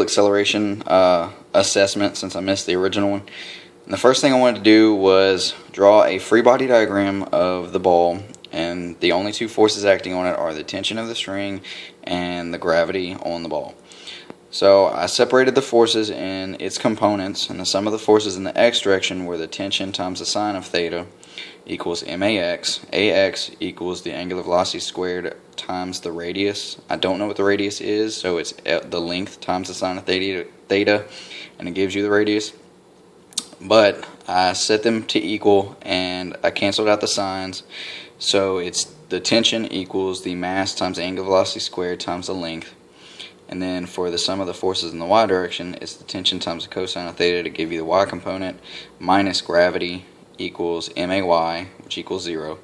radial acceleration assessment since I missed the original one. And the first thing I wanted to do was draw a free body diagram of the ball, and the only two forces acting on it are the tension of the string and the gravity on the ball. So I separated the forces in its components, and the sum of the forces in the x direction were the tension times the sine of theta equals max. Ax equals the angular velocity squared times the radius. I don't know what the radius is, so it's the length times the sine of theta, and it gives you the radius. But I set them to equal, and I canceled out the signs, so it's the tension equals the mass times the angular velocity squared times the length. And then for the sum of the forces in the y direction, it's the tension times the cosine of theta to give you the y component, minus gravity equals may, which equals 0.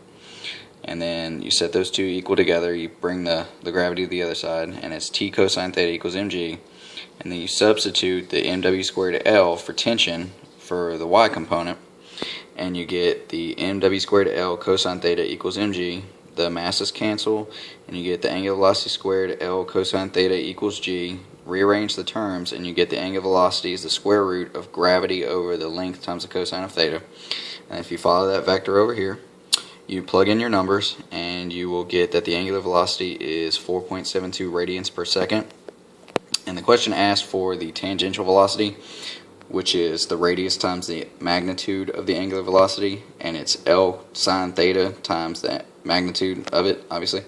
And then you set those two equal together, you bring the gravity to the other side, and it's t cosine theta equals mg. And then you substitute the mw squared L for tension for the y component, and you get the mw squared L cosine theta equals mg. The masses cancel, and you get the angular velocity squared L cosine theta equals g. Rearrange the terms, and you get the angular velocity is the square root of gravity over the length times the cosine of theta. And if you follow that vector over here, you plug in your numbers, and you will get that the angular velocity is 4.72 radians per second. And the question asked for the tangential velocity, which is the radius times the magnitude of the angular velocity, and it's L sine theta times the magnitude of it, obviously,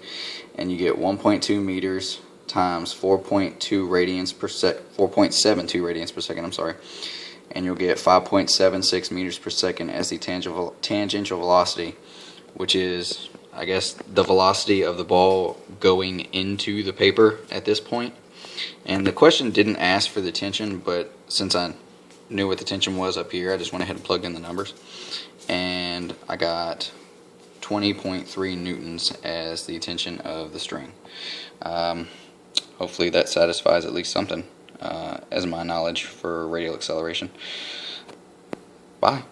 and you get 1.2 meters times 4.2 radians per 4.72 radians per second, I'm sorry, and you'll get 5.76 meters per second as the tangential velocity, which is, I guess, the velocity of the ball going into the paper at this point. And the question didn't ask for the tension, but since I knew what the tension was up here, I just went ahead and plugged in the numbers, and I got 20.3 newtons as the tension of the string. Hopefully that satisfies at least something as my knowledge for radial acceleration. Bye.